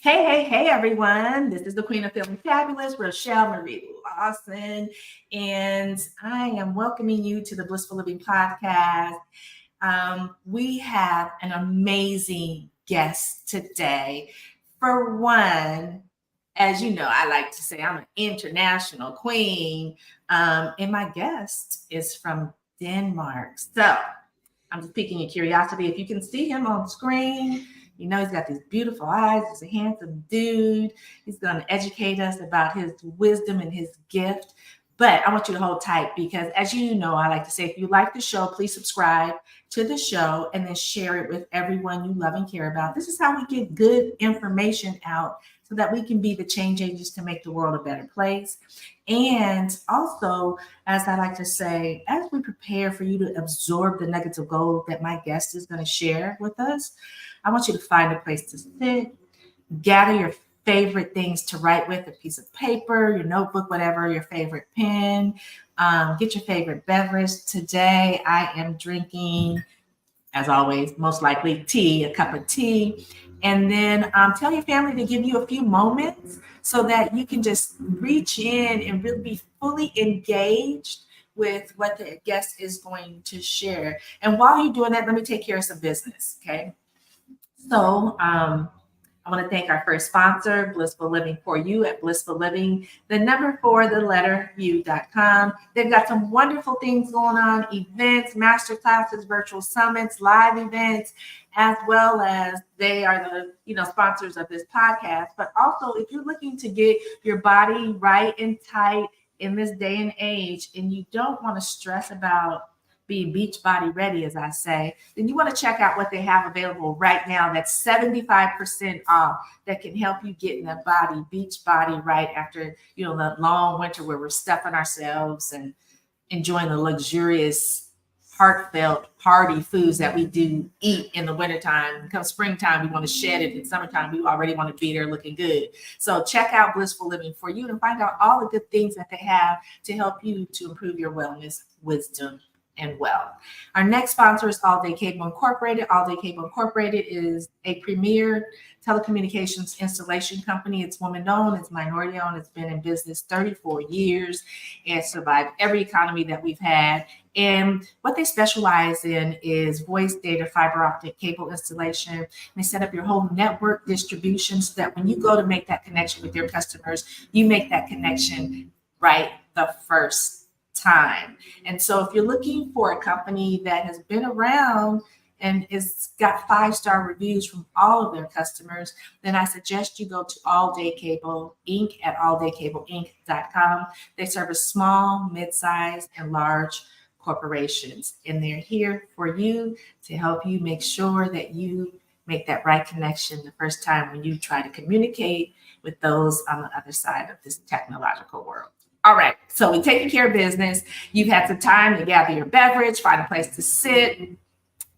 Hey, everyone. This is the Queen of Feeling Fabulous, Rochel Marie Lawson, and I am welcoming you to the Blissful Living Podcast. We have an amazing guest today. For one, as you know, I like to say I'm an international queen, and my guest is from Denmark. So I'm just piquing your curiosity. If you can see him on screen, you know, he's got these beautiful eyes. He's a handsome dude. He's going to educate us about his wisdom and his gift. But I want you to hold tight because, as you know, I like to say, if you like the show, please subscribe to the show and then share it with everyone you love and care about. This is how we get good information out so that we can be the change agents to make the world a better place. And also, as I like to say, as we prepare for you to absorb the nuggets of gold that my guest is going to share with us, I want you to find a place to sit, gather your favorite things to write with, a piece of paper, your notebook, whatever, your favorite pen, get your favorite beverage. Today, I am drinking, as always, most likely tea, a cup of tea. And then tell your family to give you a few moments so that you can just reach in and really be fully engaged with what the guest is going to share. And while you're doing that, let me take care of some business, okay? So I want to thank our first sponsor, Blissful Living for You at Blissful Living, the number 4, the letter U.com. They've got some wonderful things going on, events, master classes, virtual summits, live events, as well as they are the sponsors of this podcast. But also, if you're looking to get your body right and tight in this day and age, and you don't want to stress about being beach body ready, as I say, then you want to check out what they have available right now. That's 75% off that can help you get in the body, beach body right after, the long winter where we're stuffing ourselves and enjoying the luxurious, heartfelt party foods that we do eat in the wintertime. Come springtime, we want to shed it. In summertime, we already want to be there looking good. So check out Blissful Living for You and find out all the good things that they have to help you to improve your wellness, wisdom, and wealth. Our next sponsor is All Day Cable Incorporated. All Day Cable Incorporated is a premier telecommunications installation company. It's woman-owned, it's minority-owned, it's been in business 34 years and survived every economy that we've had. And what they specialize in is voice, data, fiber optic cable installation. They set up your whole network distribution so that when you go to make that connection with your customers, you make that connection right the first time. And so if you're looking for a company that has been around and is got 5-star reviews from all of their customers, then I suggest you go to All Day Cable Inc. at alldaycableinc.com. They service small, mid-sized, and large corporations, and they're here for you to help you make sure that you make that right connection the first time when you try to communicate with those on the other side of this technological world. All right, so we're taking care of business. You've had some time to gather your beverage, find a place to sit,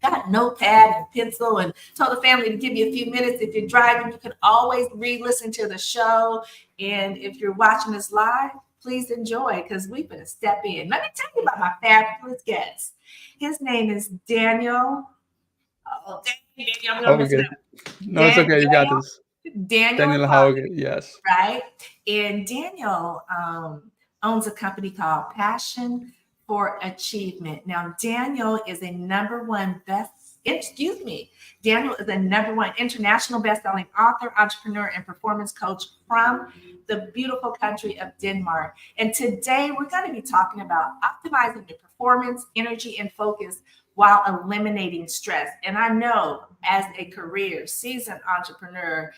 got a notepad and pencil, and told the family to give you a few minutes. If you're driving, you can always re-listen to the show. And if you're watching this live, please enjoy because we're going to step in. Let me tell you about my fabulous guest. His name is Daniel. Oh, Daniel, I'm going to mess it up. No, it's okay. You got this. Daniel Hauge, yes. Right? And Daniel owns a company called Passion for Achievement. Now, Daniel is a number one international best-selling author, entrepreneur, and performance coach from the beautiful country of Denmark. And today we're going to be talking about optimizing your performance, energy, and focus while eliminating stress. And I know as a career seasoned entrepreneur,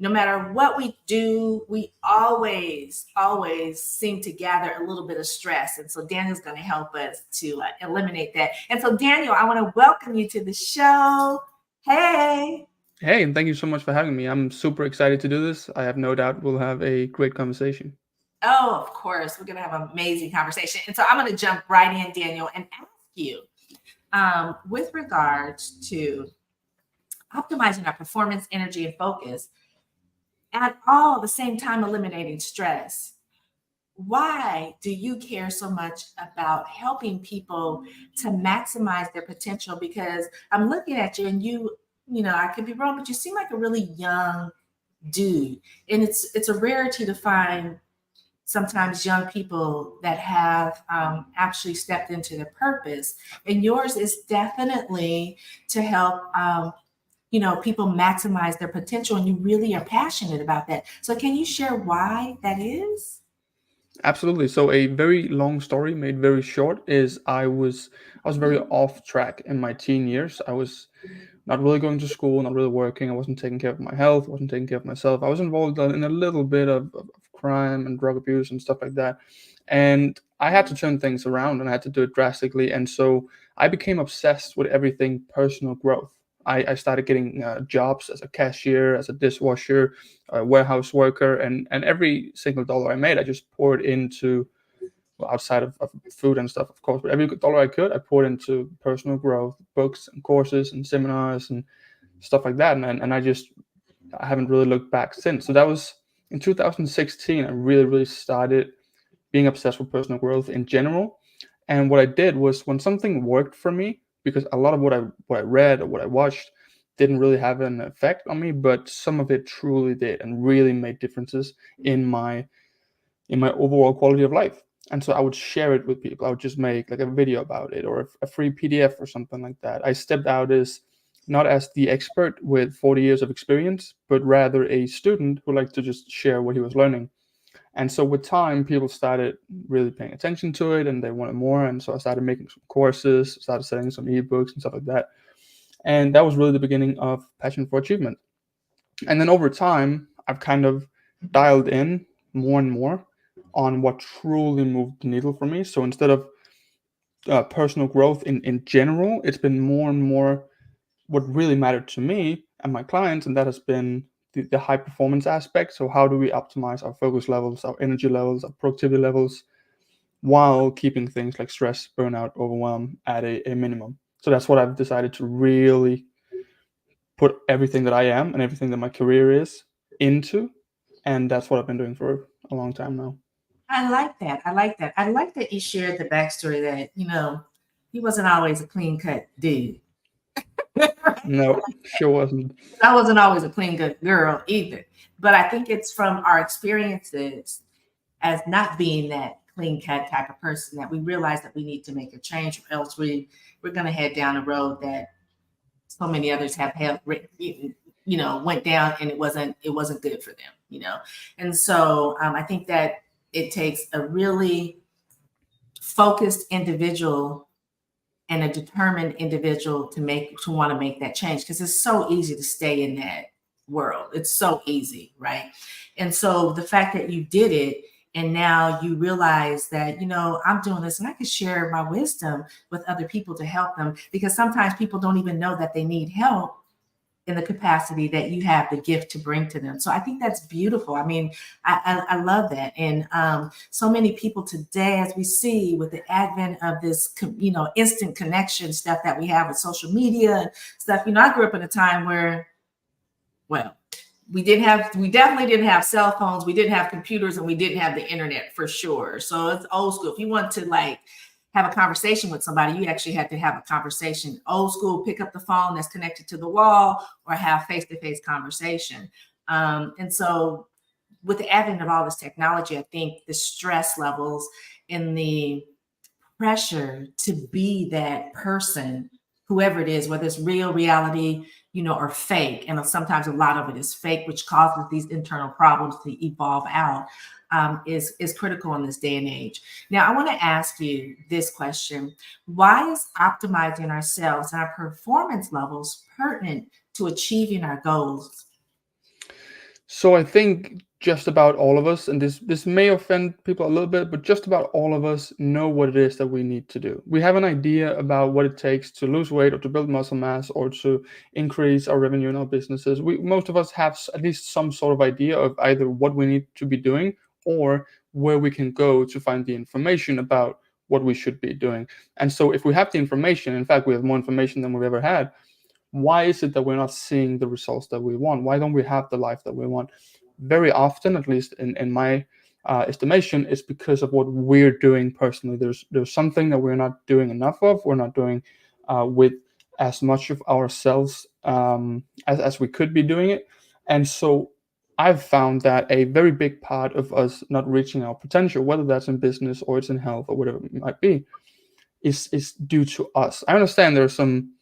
no matter what we do, we always seem to gather a little bit of stress. And so Daniel's going to help us to eliminate that. And so Daniel, I want to welcome you to the show. Hey, and thank you so much for having me. I'm super excited to do this. I have no doubt we'll have a great conversation. Oh, of course. We're going to have an amazing conversation. And so I'm going to jump right in, Daniel, and ask you with regards to optimizing our performance, energy, and focus, at all the same time eliminating stress. Why do you care so much about helping people to maximize their potential? Because I'm looking at you and you I could be wrong, but you seem like a really young dude. And it's a rarity to find sometimes young people that have actually stepped into their purpose. And yours is definitely to help people maximize their potential, and you really are passionate about that. So can you share why that is? Absolutely. So a very long story made very short is I was very off track in my teen years. I was not really going to school, not really working. I wasn't taking care of my health, wasn't taking care of myself. I was involved in a little bit of crime and drug abuse and stuff like that. And I had to turn things around and I had to do it drastically. And so I became obsessed with everything personal growth. I started getting jobs as a cashier, as a dishwasher, a warehouse worker, and every single dollar I made, I just poured into, well, outside of food and stuff, of course, but every dollar I could, I poured into personal growth, books and courses and seminars and stuff like that. I haven't really looked back since. So that was in 2016. I really, really started being obsessed with personal growth in general. And what I did was when something worked for me, because a lot of what I read or what I watched didn't really have an effect on me, but some of it truly did and really made differences in my overall quality of life. And so I would share it with people. I would just make like a video about it or a free PDF or something like that. I stepped out as not as the expert with 40 years of experience, but rather a student who liked to just share what he was learning. And so with time, people started really paying attention to it and they wanted more. And so I started making some courses, started selling some ebooks and stuff like that. And that was really the beginning of Passion for Achievement. And then over time, I've kind of dialed in more and more on what truly moved the needle for me. So instead of personal growth in general, it's been more and more what really mattered to me and my clients, and that has been the high performance aspect. So how do we optimize our focus levels, our energy levels, our productivity levels, while keeping things like stress, burnout, overwhelm at a minimum. So that's what I've decided to really put everything that I am and everything that my career is into. And that's what I've been doing for a long time now. I like that. I like that. I like that you shared the backstory that, he wasn't always a clean cut dude. No, sure wasn't. I wasn't always a clean cut girl either. But I think it's from our experiences as not being that clean cut type of person that we realize that we need to make a change, or else we're going to head down a road that so many others have went down, and it wasn't good for them. And so I think that it takes a really focused individual and a determined individual to want to make that change, because it's so easy to stay in that world. It's so easy, right? And so the fact that you did it, and now you realize that, I'm doing this and I can share my wisdom with other people to help them, because sometimes people don't even know that they need help in the capacity that you have the gift to bring to them. So I think that's beautiful. I mean, I love that. And so many people today, as we see with the advent of this, instant connection stuff that we have with social media and stuff, I grew up in a time where, well, we definitely didn't have cell phones, we didn't have computers, and we didn't have the internet for sure. So it's old school. If you want to have a conversation with somebody, you actually had to have a conversation. Old school, pick up the phone that's connected to the wall, or have face-to-face conversation. And so with the advent of all this technology, I think the stress levels and the pressure to be that person, whoever it is, whether it's real reality, or fake. And sometimes a lot of it is fake, which causes these internal problems to evolve out, is critical in this day and age. Now, I want to ask you this question. Why is optimizing ourselves and our performance levels pertinent to achieving our goals? So I think just about all of us, and this may offend people a little bit, but just about all of us know what it is that we need to do. We have an idea about what it takes to lose weight or to build muscle mass or to increase our revenue in our businesses. Most of us have at least some sort of idea of either what we need to be doing or where we can go to find the information about what we should be doing. And so if we have the information, in fact, we have more information than we've ever had, why is it that we're not seeing the results that we want? Why don't we have the life that we want? Very often, at least in my estimation, is because of what we're doing personally. There's something that we're not doing enough of. We're not doing with as much of ourselves as we could be doing it. And so I've found that a very big part of us not reaching our potential, whether that's in business or it's in health or whatever it might be, is due to us. I understand there are some,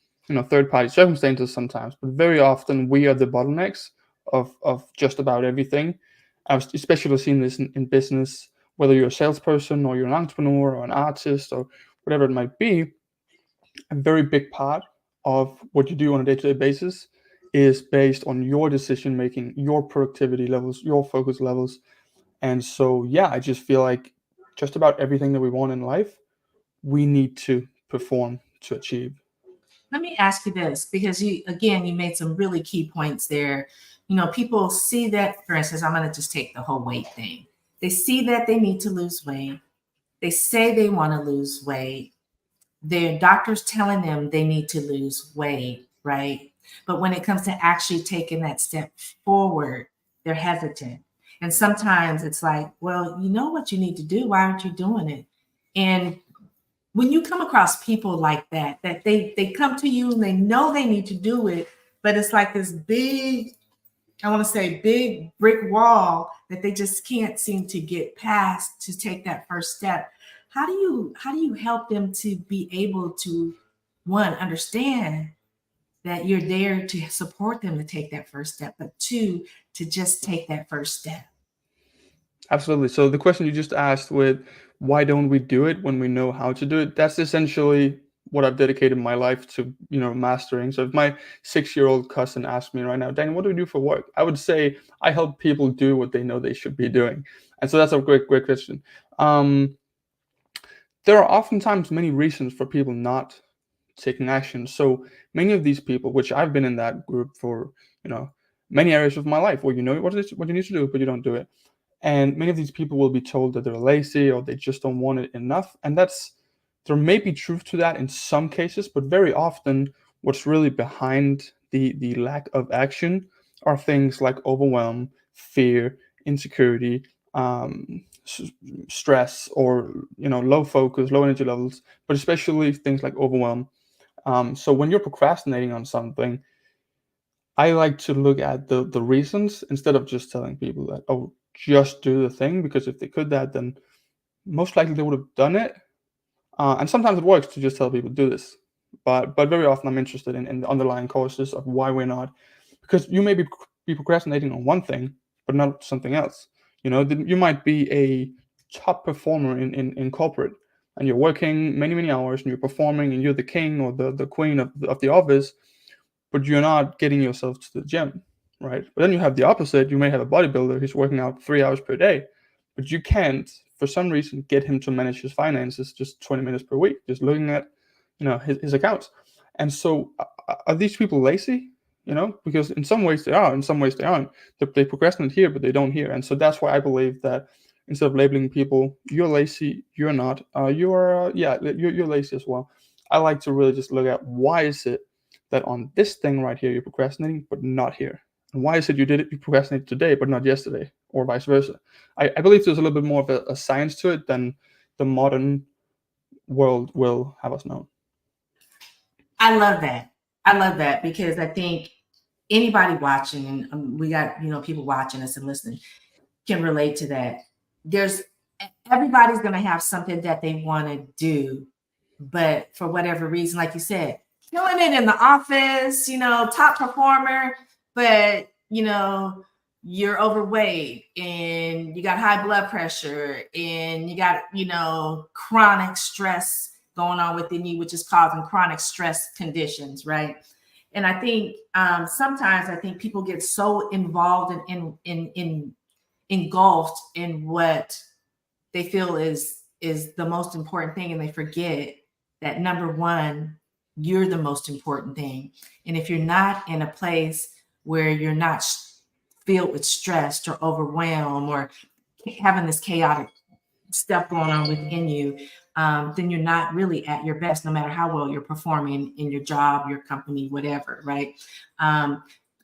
third party circumstances sometimes, but very often we are the bottlenecks of just about everything. I've especially seen this in business, whether you're a salesperson or you're an entrepreneur or an artist or whatever it might be. A very big part of what you do on a day-to-day basis is based on your decision making, your productivity levels, your focus levels. And so, yeah, I just feel like just about everything that we want in life, we need to perform to achieve. Let me ask you this, because you made some really key points there. People see that, for instance, I'm going to just take the whole weight thing. They see that they need to lose weight. They say they want to lose weight. Their doctor's telling them they need to lose weight, right? But when it comes to actually taking that step forward, they're hesitant. And sometimes it's like, well, you know what you need to do. Why aren't you doing it? And when you come across people like that they come to you and they know they need to do it, but it's like this big, I want to say big brick wall that they just can't seem to get past to take that first step. How do you help them to be able to, one, understand that you're there to support them to take that first step, but two, to just take that first step? Absolutely. So the question you just asked with why don't we do it when we know how to do it? That's essentially what I've dedicated my life to, mastering. So if my 6-year-old cousin asked me right now, Daniel, what do we do for work? I would say I help people do what they know they should be doing. And so that's a great question. There are oftentimes many reasons for people not taking action. So many of these people, which I've been in that group for, many areas of my life where you know what you need to do, but you don't do it. And many of these people will be told that they're lazy or they just don't want it enough. And there may be truth to that in some cases, but very often what's really behind the lack of action are things like overwhelm, fear, insecurity, stress, or low focus, low energy levels, but especially things like overwhelm. So when you're procrastinating on something, I like to look at the reasons instead of just telling people that, oh, just do the thing, because if they could that, then most likely they would have done it. And sometimes it works to just tell people do this, but very often I'm interested in the underlying causes of why we're not, because you may be procrastinating on one thing, but not something else. You might be a top performer in corporate, and you're working many hours, and you're performing, and you're the king or the queen of the office, but you're not getting yourself to the gym, right? But then you have the opposite. You may have a bodybuilder who's working out 3 hours per day, but you can't, for some reason, get him to manage his finances just 20 minutes per week, just looking at, his accounts. And so are these people lazy? Because in some ways they are, in some ways they aren't. They procrastinate here, but they don't here. And so that's why I believe that instead of labeling people, you're lazy, you're not, you're lazy as well. I like to really just look at why is it that on this thing right here you're procrastinating, but not here. And why is it you procrastinated today, but not yesterday, or vice versa? I believe there's a little bit more of a science to it than the modern world will have us know. I love that. I love that, because I think anybody watching, and we got, people watching us and listening, can relate to that. Everybody's going to have something that they want to do, but for whatever reason, like you said, killing it in the office, top performer, but you're overweight and you got high blood pressure and you got, chronic stress going on within you, which is causing chronic stress conditions, right? And I think sometimes people get so involved in engulfed in what they feel is the most important thing, and they forget that, number one, you're the most important thing. And if you're not in a place where you're not filled with stress or overwhelmed or having this chaotic stuff going on within you, then you're not really at your best, no matter how well you're performing in your job, your company, whatever, right?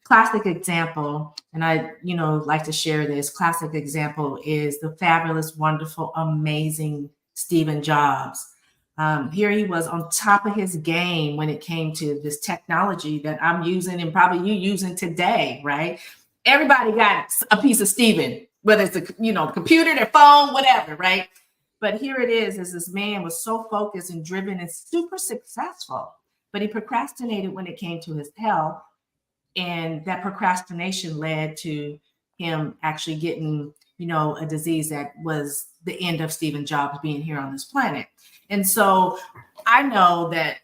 Classic example, and I, like to share this. Classic example is the fabulous, wonderful, amazing Stephen Jobs. Here he was on top of his game when it came to this technology that I'm using and probably you using today, right? Everybody got a piece of Steven, whether it's the computer, their phone, whatever, right? But here it is this man was so focused and driven and super successful, but he procrastinated when it came to his health. And that procrastination led to him actually getting, a disease that was the end of Stephen Jobs being here on this planet. And so I know that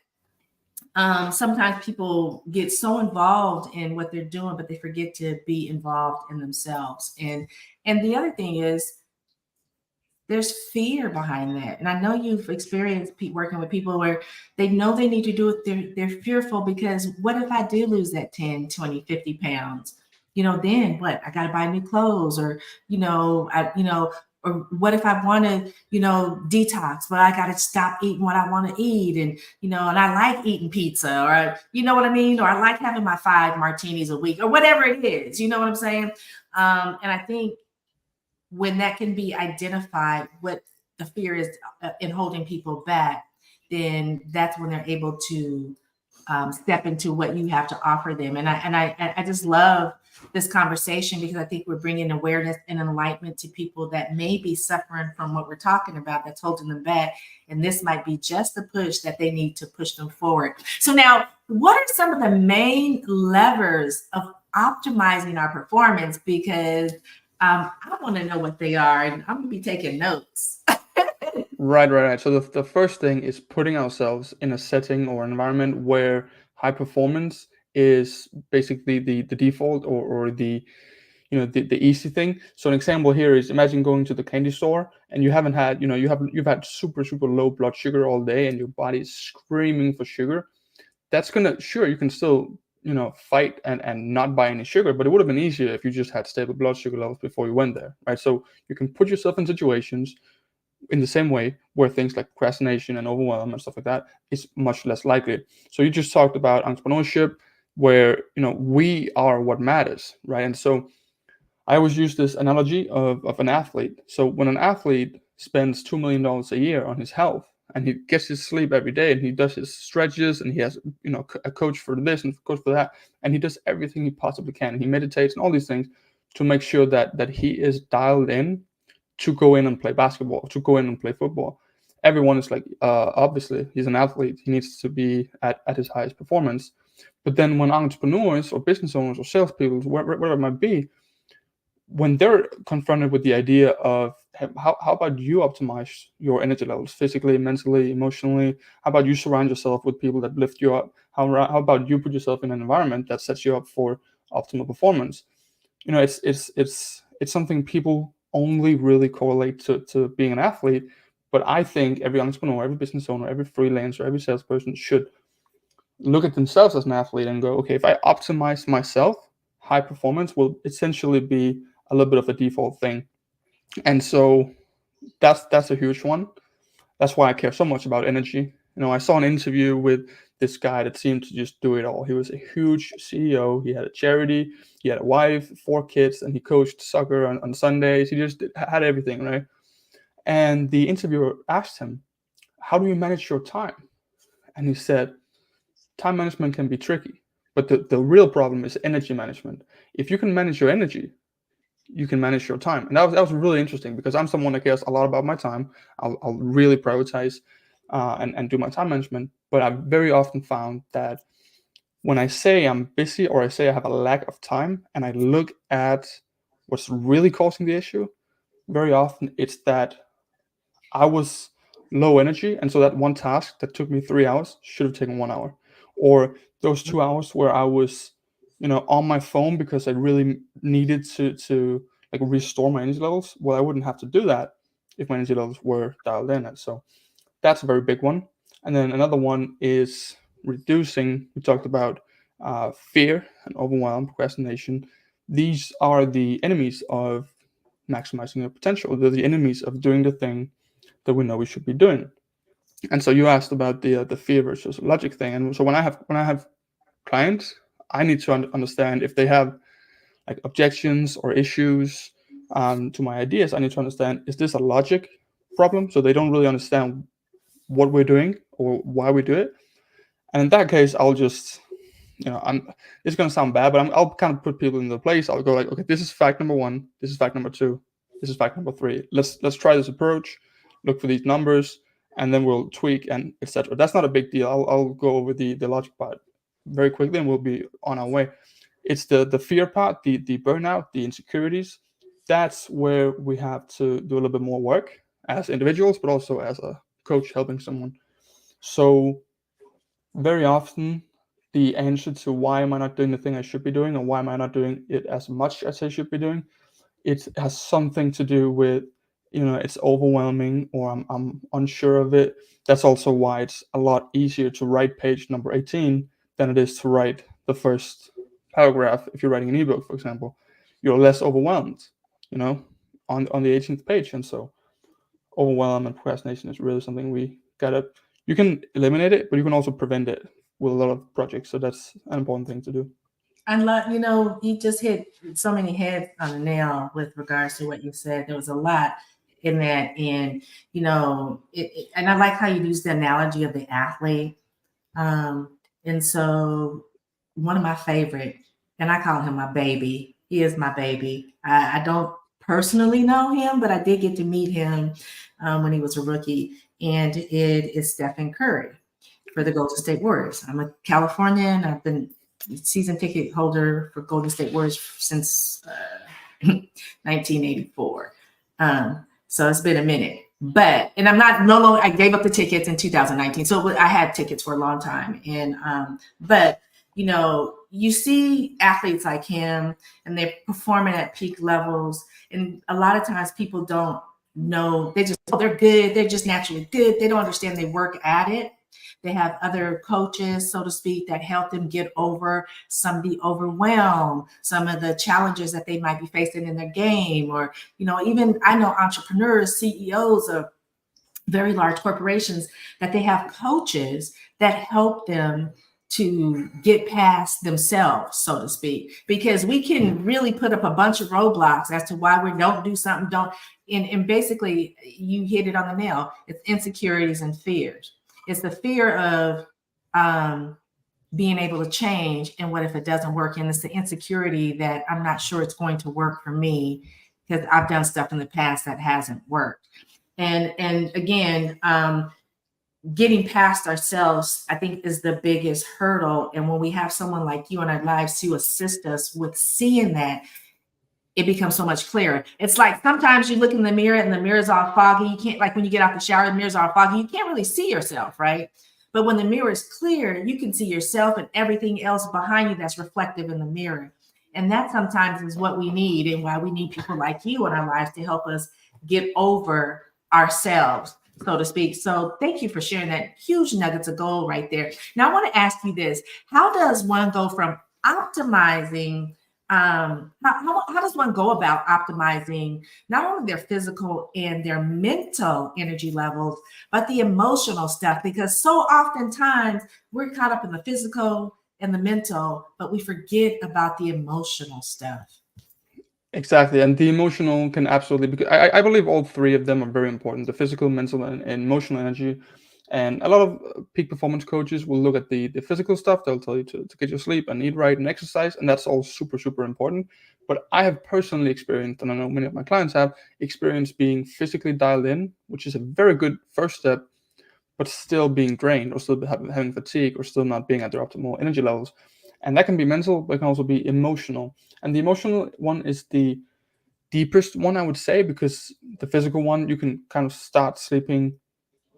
sometimes people get so involved in what they're doing, but they forget to be involved in themselves. And the other thing is, there's fear behind that. And I know you've experienced working with people where they know they need to do it. They're fearful because what if I do lose that 10, 20, 50 pounds? Then what? I got to buy new clothes or, or what if I want to, detox, but I got to stop eating what I want to eat. And I like eating pizza or, you know what I mean? Or I like having my 5 martinis a week or whatever it is, you know what I'm saying? And I think when that can be identified, what the fear is in holding people back, then that's when they're able to step into what you have to offer them. And I just love this conversation because I think we're bringing awareness and enlightenment to people that may be suffering from what we're talking about that's holding them back. And this might be just the push that they need to push them forward. So now, what are some of the main levers of optimizing our performance? Because I want to know what they are, and I'm going to be taking notes. Right. So the first thing is putting ourselves in a setting or environment where high performance is basically the default or the easy thing. So an example here is, imagine going to the candy store and you haven't had, you've had super low blood sugar all day and your body is screaming for sugar. That's sure, you can still fight and not buy any sugar, but it would have been easier if you just had stable blood sugar levels before you went there, right? So you can put yourself in situations in the same way where things like procrastination and overwhelm and stuff like that is much less likely. So you just talked about entrepreneurship, where we are what matters, right? And so I always use this analogy of an athlete. So when an athlete spends $2 million a year on his health, and he gets his sleep every day, and he does his stretches, and he has a coach for this and a coach for that, and he does everything he possibly can. He meditates and all these things to make sure that he is dialed in to go in and play basketball, to go in and play football. Everyone is like, obviously, he's an athlete. He needs to be at his highest performance. But then when entrepreneurs or business owners or salespeople, whatever it might be, when they're confronted with the idea of how about you optimize your energy levels physically, mentally, emotionally? How about you surround yourself with people that lift you up? How about you put yourself in an environment that sets you up for optimal performance? It's something people only really correlate to being an athlete. But I think every entrepreneur, every business owner, every freelancer, every salesperson should look at themselves as an athlete and go, okay, if I optimize myself, high performance will essentially be a little bit of a default thing. And so that's a huge one. That's why I care so much about energy. I saw an interview with this guy that seemed to just do it all. He was a huge CEO. He had a charity. He had a wife, 4 kids, and he coached soccer on Sundays. He just had everything, right? And the interviewer asked him, how do you manage your time? And he said, time management can be tricky, but the real problem is energy management. If you can manage your energy, you can manage your time. And that was really interesting, because I'm someone that cares a lot about my time. I'll really prioritize and do my time management. But I've very often found that when I say I'm busy or I say I have a lack of time and I look at what's really causing the issue, very often it's that I was low energy. And so that one task that took me 3 hours should have taken 1 hour. Or those 2 hours where I was, on my phone because I really needed to like restore my energy levels. Well, I wouldn't have to do that if my energy levels were dialed in. So that's a very big one. And then another one is reducing. We talked about fear and overwhelm, procrastination. These are the enemies of maximizing your potential. They're the enemies of doing the thing that we know we should be doing. And so you asked about the fear versus logic thing. And so when I have clients, I need to understand if they have like objections or issues to my ideas. I need to understand, is this a logic problem? So they don't really understand what we're doing or why we do it. And in that case, I'll just, it's going to sound bad, but I'll kind of put people in the place. I'll go like, okay, this is fact number one. This is fact number two. This is fact number three. Let's try this approach, look for these numbers, and then we'll tweak and etc. That's not a big deal. I'll go over the logic part very quickly, and we'll be on our way. It's the fear part, the burnout, the insecurities. That's where we have to do a little bit more work as individuals, but also as a coach helping someone. So very often the answer to why am I not doing the thing I should be doing, or why am I not doing it as much as I should be doing, it has something to do with, it's overwhelming, or I'm unsure of it. That's also why it's a lot easier to write page number 18 than it is to write the first paragraph. If you're writing an ebook, for example, you're less overwhelmed, on the 18th page. And so overwhelm and procrastination is really something you can eliminate it, but you can also prevent it with a lot of projects. So that's an important thing to do. And you just hit so many heads on the nail with regards to what you said. There was a lot in that, and and I like how you used the analogy of the athlete. And so one of my favorite, and I call him my baby. He is my baby. I don't personally know him, but I did get to meet him when he was a rookie, and it is Stephen Curry for the Golden State Warriors. I'm a Californian. I've been season ticket holder for Golden State Warriors since 1984. So it's been a minute, and I'm not no longer. I gave up the tickets in 2019, so I had tickets for a long time. And but you see athletes like him, and they're performing at peak levels, and a lot of times people don't know. They're good. They're just naturally good. They don't understand they work at it. They have other coaches, so to speak, that help them get over some of the overwhelm, some of the challenges that they might be facing in their game. Or, even I know entrepreneurs, CEOs of very large corporations, that they have coaches that help them to get past themselves, so to speak, because we can really put up a bunch of roadblocks as to why we don't do something, and basically you hit it on the nail. It's insecurities and fears. It's the fear of being able to change, and what if it doesn't work? And it's the insecurity that I'm not sure it's going to work for me because I've done stuff in the past that hasn't worked. And again, getting past ourselves, I think, is the biggest hurdle. And when we have someone like you in our lives to assist us with seeing that, it becomes so much clearer. It's like sometimes you look in the mirror and the mirror's all foggy. You can't, like when you get out the shower, the mirror's all foggy. You can't really see yourself, right? But when the mirror is clear, you can see yourself and everything else behind you that's reflective in the mirror. And that sometimes is what we need, and why we need people like you in our lives to help us get over ourselves, so to speak. So thank you for sharing that huge nuggets of gold right there. Now I want to ask you this. How does one go from optimizing how does one go about optimizing not only their physical and their mental energy levels, but the emotional stuff? Because so oftentimes we're caught up in the physical and the mental, but we forget about the emotional stuff. Exactly. And the emotional can absolutely, because I believe all three of them are very important: the physical, mental, and emotional energy. And a lot of peak performance coaches will look at the physical stuff. They'll tell you to get your sleep and eat right and exercise. And that's all super, super important. But I have personally experienced, and I know many of my clients have experienced, being physically dialed in, which is a very good first step, but still being drained, or still having fatigue, or still not being at their optimal energy levels. And that can be mental, but it can also be emotional. And the emotional one is the deepest one, I would say, because the physical one, you can kind of start sleeping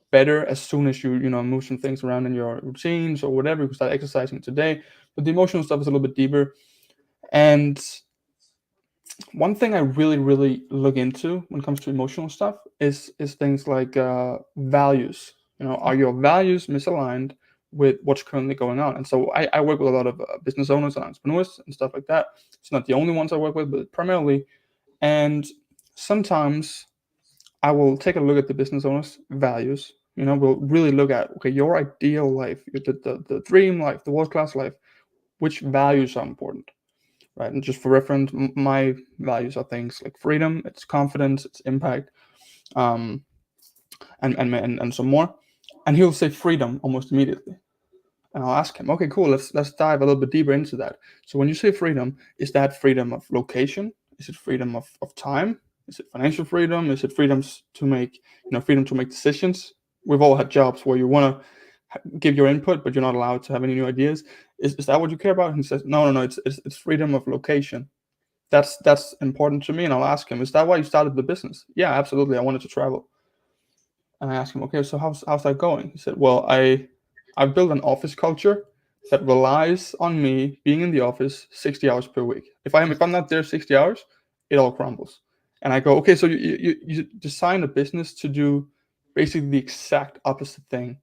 better as soon as you move some things around in your routines or whatever. You can start exercising today. But the emotional stuff is a little bit deeper. And one thing I really, really look into when it comes to emotional stuff is things like values. Are your values misaligned with what's currently going on? And so I work with a lot of business owners and entrepreneurs and stuff like that. It's not the only ones I work with, but primarily. And sometimes I will take a look at the business owner's values. We'll really look at, okay, your ideal life, the dream life, the world-class life, which values are important, right? And just for reference, my values are things like freedom, it's confidence, it's impact, and some more. And he'll say freedom almost immediately. And I'll ask him, okay, cool, let's dive a little bit deeper into that. So when you say freedom, is that freedom of location? Is it freedom of time? Is it financial freedom? Is it freedoms to make, freedom to make decisions? We've all had jobs where you want to give your input, but you're not allowed to have any new ideas. Is that what you care about? And he says, no, it's freedom of location. That's important to me. And I'll ask him, is that why you started the business? Yeah, absolutely. I wanted to travel. And I asked him, okay, so how's that going? He said, well, I've built an office culture that relies on me being in the office 60 hours per week. If I'm not there 60 hours, it all crumbles. And I go, okay, so you design a business to do basically the exact opposite thing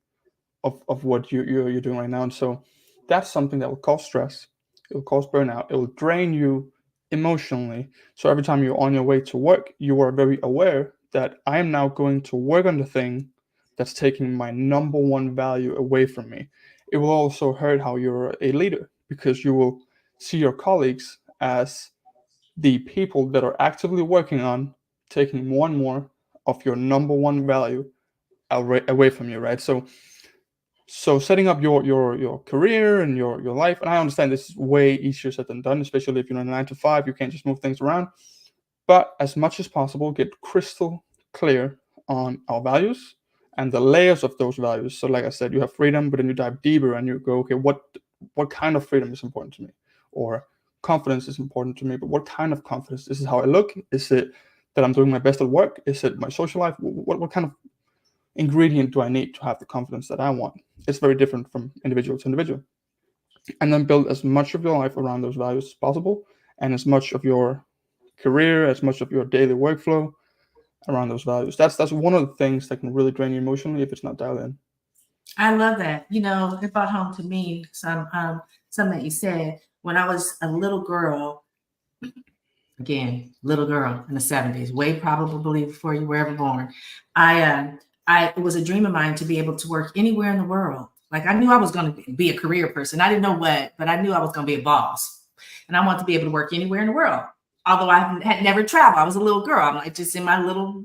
of what you're doing right now. And so that's something that will cause stress. It will cause burnout. It will drain you emotionally. So every time you're on your way to work, you are very aware that I am now going to work on the thing that's taking my number one value away from me. It will also hurt how you're a leader, because you will see your colleagues as the people that are actively working on taking more and more of your number one value away from you, right? So setting up your career and your life, and I understand this is way easier said than done, especially if you're in a 9 to 5, you can't just move things around. But as much as possible, get crystal clear on our values and the layers of those values. So like I said, you have freedom, but then you dive deeper and you go, okay, what kind of freedom is important to me? Or confidence is important to me, but what kind of confidence? This is how I look. Is it that I'm doing my best at work? Is it my social life? What kind of ingredient do I need to have the confidence that I want? It's very different from individual to individual. And then build as much of your life around those values as possible, and as much of your career, as much of your daily workflow around those values. That's one of the things that can really drain you emotionally if it's not dialed in. I love that. It brought home to me something that you said. When I was a little girl, again, little girl in the 70s, way probably before you were ever born, it was a dream of mine to be able to work anywhere in the world. Like, I knew I was going to be a career person. I didn't know what, but I knew I was going to be a boss. And I wanted to be able to work anywhere in the world. Although I had never traveled, I was a little girl. I'm like just in my little,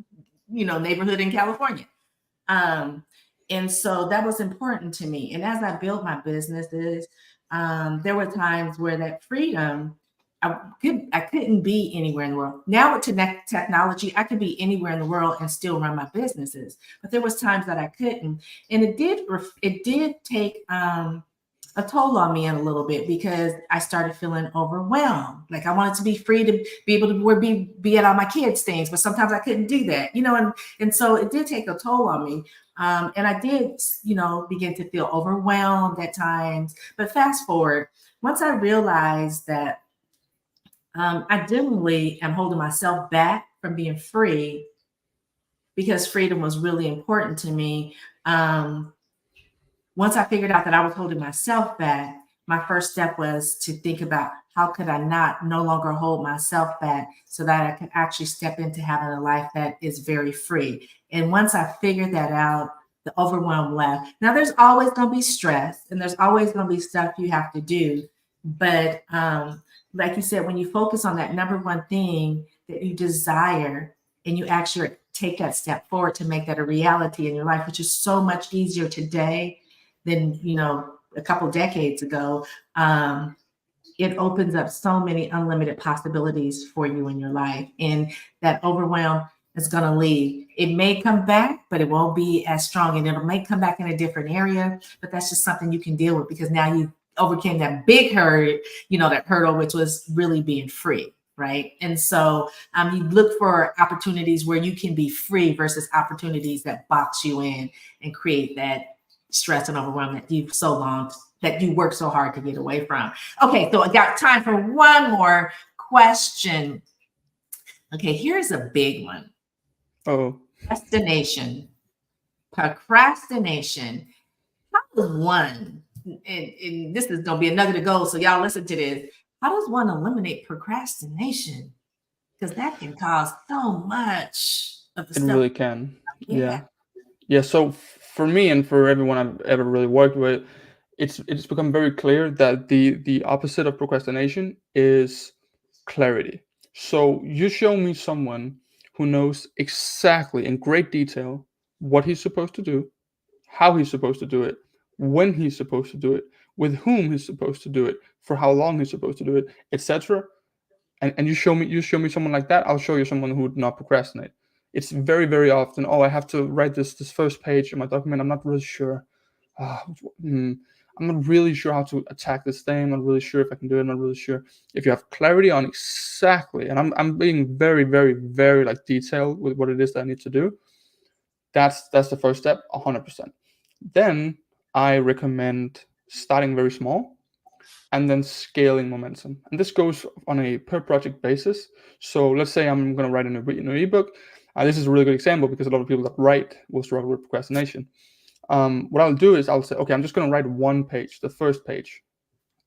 neighborhood in California. And so that was important to me. And as I built my businesses, there were times where that freedom, I couldn't be anywhere in the world. Now with technology, I could be anywhere in the world and still run my businesses. But there was times that I couldn't, and it did take a toll on me in a little bit, because I started feeling overwhelmed. Like, I wanted to be free to be able to be at all my kids' things, but sometimes I couldn't do that, and so it did take a toll on me. And I did, begin to feel overwhelmed at times. But fast forward, once I realized that I generally am holding myself back from being free, because freedom was really important to me. Once I figured out that I was holding myself back, my first step was to think about how could I no longer hold myself back, so that I could actually step into having a life that is very free. And once I figured that out, the overwhelm left. Now, there's always going to be stress, and there's always going to be stuff you have to do. But like you said, when you focus on that number one thing that you desire, and you actually take that step forward to make that a reality in your life, which is so much easier today than a couple decades ago, it opens up so many unlimited possibilities for you in your life. And that overwhelm is going to leave. It may come back, but it won't be as strong, and it may come back in a different area, but that's just something you can deal with, because now you overcame that big that hurdle, which was really being free. Right. And so you look for opportunities where you can be free versus opportunities that box you in and create that stress and overwhelm that you work so hard to get away from. Okay, so I got time for one more question. Okay, here's a big one. Oh, procrastination. How does one, and this is gonna be a nugget of gold, so y'all listen to this. How does one eliminate procrastination? Because that can cause so much of the it stuff. really can. Yeah. Yeah. So for me and for everyone I've ever really worked with, it's become very clear that the opposite of procrastination is clarity. So you show me someone who knows exactly in great detail what he's supposed to do, how he's supposed to do it, when he's supposed to do it, with whom he's supposed to do it, for how long he's supposed to do it, etc. And you show me someone like that, I'll show you someone who would not procrastinate. It's very, very often, oh, I have to write this first page in my document. I'm not really sure. Uh, I'm not really sure how to attack this thing. I'm not really sure if I can do it. I'm not really sure. If you have clarity on exactly, and I'm being very, very, very like detailed with what it is that I need to do, that's the first step, 100%. Then I recommend starting very small and then scaling momentum. And this goes on a per project basis. So let's say I'm going to write a new ebook. This is a really good example because a lot of people that write will struggle with procrastination. What I'll do is I'll say, okay, I'm just going to write one page, the first page.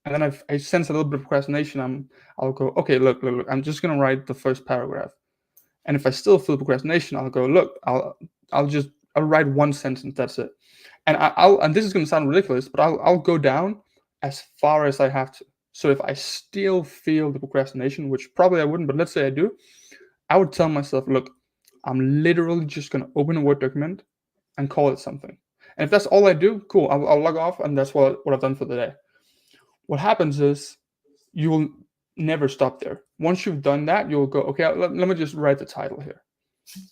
And then I sense a little bit of procrastination. I'll go, okay, look, I'm just going to write the first paragraph. And if I still feel procrastination, I'll go, look, I'll write one sentence. That's it. And and this is going to sound ridiculous, but I'll go down as far as I have to. So if I still feel the procrastination, which probably I wouldn't, but let's say I do, I would tell myself, look, I'm literally just going to open a Word document and call it something. And if that's all I do, cool, I'll log off, and that's what I've done for the day. What happens is you will never stop there. Once you've done that, you'll go, okay, let me just write the title here.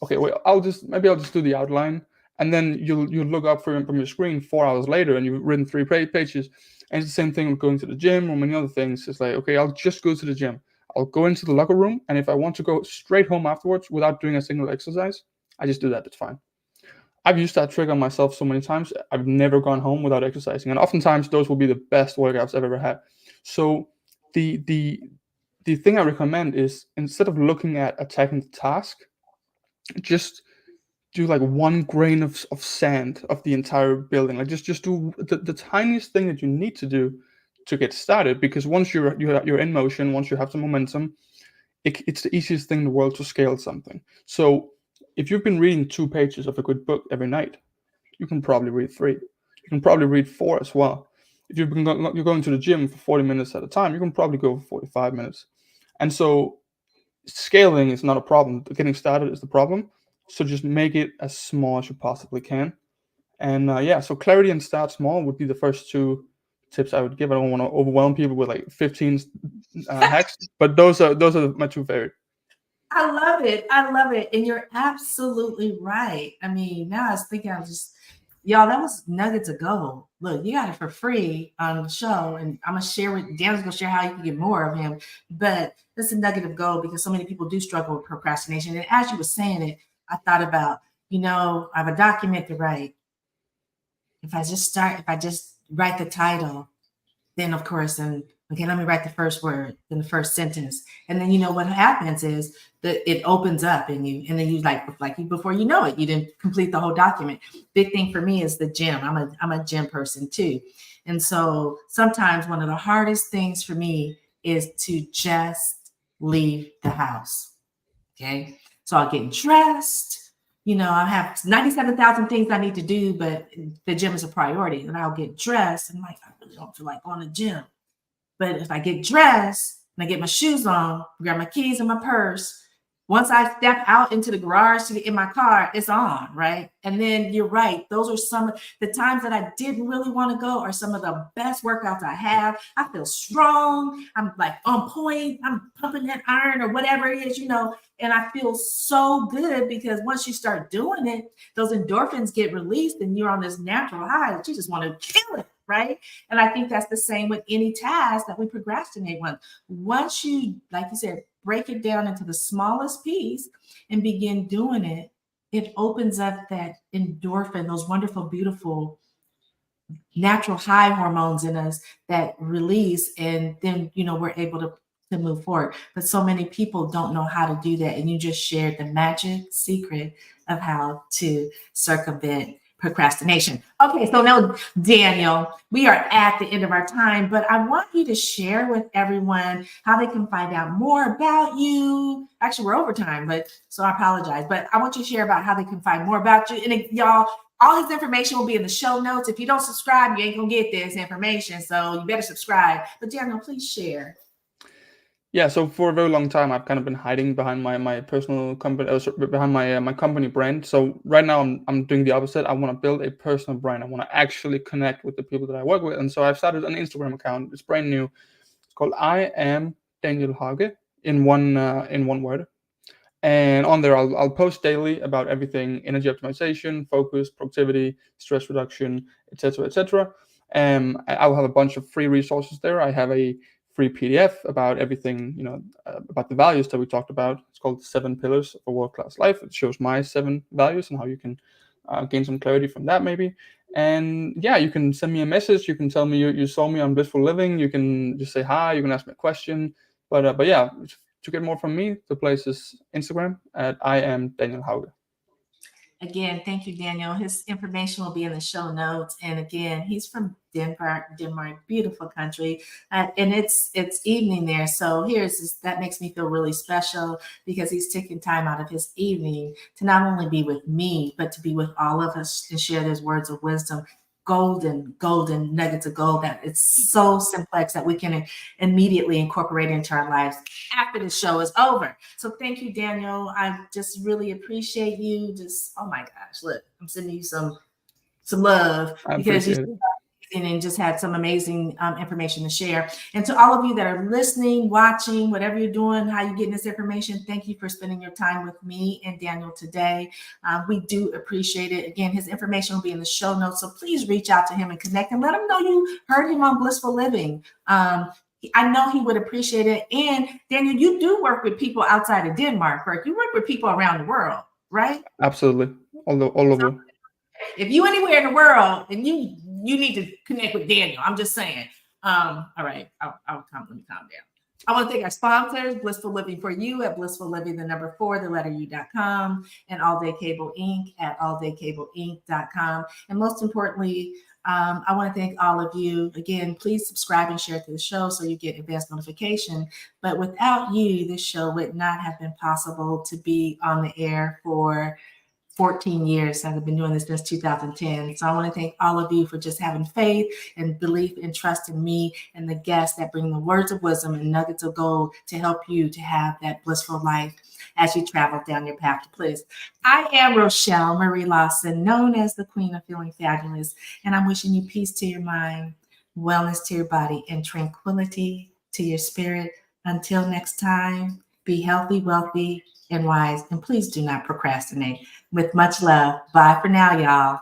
Okay, wait, I'll just do the outline, and then you'll look up from your screen 4 hours later, and you've written 3 pages. And it's the same thing with going to the gym or many other things. It's like, okay, I'll just go to the gym. I'll go into the locker room, and if I want to go straight home afterwards without doing a single exercise, I just do that. That's fine. I've used that trick on myself so many times. I've never gone home without exercising, and oftentimes those will be the best workouts I've ever had. So the thing I recommend is, instead of looking at attacking the task, just do like 1 grain of sand of the entire building. Like just do the tiniest thing that you need to do to get started. Because once you're in motion, once you have some momentum, it's the easiest thing in the world to scale something. So if you've been reading 2 pages of a good book every night, you can probably read 3. You can probably read 4 as well. If you're going to the gym for 40 minutes at a time, you can probably go for 45 minutes. And so scaling is not a problem. Getting started is the problem. So just make it as small as you possibly can. And so clarity and start small would be the first 2 tips I would give. I don't want to overwhelm people with like 15 hacks, but those are my 2 favorite. I love it. I love it. And you're absolutely right. I mean, now I was thinking, y'all, that was nuggets of gold. Look, you got it for free on the show, and I'm going to share with Daniel's going to share how you can get more of him. But this is a nugget of gold because so many people do struggle with procrastination. And as you were saying it, I thought about, I have a document to write. If I just write the title, then of course, okay, let me write the first word, then the first sentence. And then, what happens is that it opens up in you. And then you before you know it, you didn't complete the whole document. Big thing for me is the gym. I'm a gym person too. And so sometimes one of the hardest things for me is to just leave the house. Okay. So I'll get dressed. I have 97,000 things I need to do, but the gym is a priority. And I'll get dressed and I really don't feel like going to the gym. But if I get dressed and I get my shoes on, grab my keys and my purse, once I step out into the garage to get in my car, it's on, right? And then you're right. Those are some of the times that I didn't really want to go are some of the best workouts I have. I feel strong. I'm like on point. I'm pumping that iron or whatever it is, and I feel so good because once you start doing it, those endorphins get released and you're on this natural high that you just want to kill it, right? And I think that's the same with any task that we procrastinate on. Once you, like you said, break it down into the smallest piece and begin doing it, it opens up that endorphin, those wonderful, beautiful, natural high hormones in us that release. And then, we're able to move forward. But so many people don't know how to do that. And you just shared the magic secret of how to circumvent procrastination. Okay, so now, Daniel, we are at the end of our time, but I want you to share with everyone how they can find out more about you. Actually, we're over time, so I apologize, but I want you to share about how they can find more about you. And y'all, all his information will be in the show notes. If you don't subscribe, you ain't gonna get this information, so you better subscribe. But Daniel, please share. Yeah, so for a very long time, I've kind of been hiding behind my personal company, behind my company brand. So right now, I'm doing the opposite. I want to build a personal brand. I want to actually connect with the people that I work with, and so I've started an Instagram account. It's brand new. It's called I am Daniel Hauge in one word. And on there, I'll post daily about everything: energy optimization, focus, productivity, stress reduction, etc., etc. I will have a bunch of free resources there. I have a free PDF about everything, about the values that we talked about. It's called Seven Pillars of a World Class Life. It shows my 7 values and how you can gain some clarity from that, maybe. And yeah, you can send me a message. You can tell me you saw me on Blissful Living. You can just say hi. You can ask me a question. But yeah, to get more from me, the place is Instagram at I am Daniel Hauge. Again, thank you, Daniel. His information will be in the show notes. And again, he's from Denmark, beautiful country, and it's evening there. So that makes me feel really special because he's taking time out of his evening to not only be with me, but to be with all of us and share those words of wisdom. Golden nuggets of gold that it's so simplex that we can immediately incorporate into our lives after the show is over. So thank you, Daniel. I just really appreciate you. Just, oh my gosh, look, I'm sending you some love I because you appreciate it. and just had some amazing information to share. And to all of you that are listening, watching, whatever you're doing, how you're getting this information, thank you for spending your time with me and Daniel today. We do appreciate it. Again, his information will be in the show notes, so please reach out to him and connect and let him know you heard him on Blissful Living. I know he would appreciate it. And Daniel, you do work with people outside of Denmark, right? You work with people around the world, right? Absolutely, all So over. if you anywhere in the world and you need to connect with Daniel, I'm just saying. All right, let me calm down. I want to thank our sponsors, Blissful Living for You at Blissful Living, the number 4, the letter U.com, and All Day Cable Inc. at alldaycableinc.com. And most importantly, I want to thank all of you. Again, please subscribe and share to the show so you get advanced notification. But without you, this show would not have been possible to be on the air for 14 years. I've been doing this since 2010. So I want to thank all of you for just having faith and belief and trust in me and the guests that bring the words of wisdom and nuggets of gold to help you to have that blissful life as you travel down your path to bliss. I am Rochel Marie Lawson, known as the Queen of Feeling Fabulous, and I'm wishing you peace to your mind, wellness to your body, and tranquility to your spirit. Until next time, be healthy, wealthy, and wise, and please do not procrastinate. With much love. Bye for now, y'all.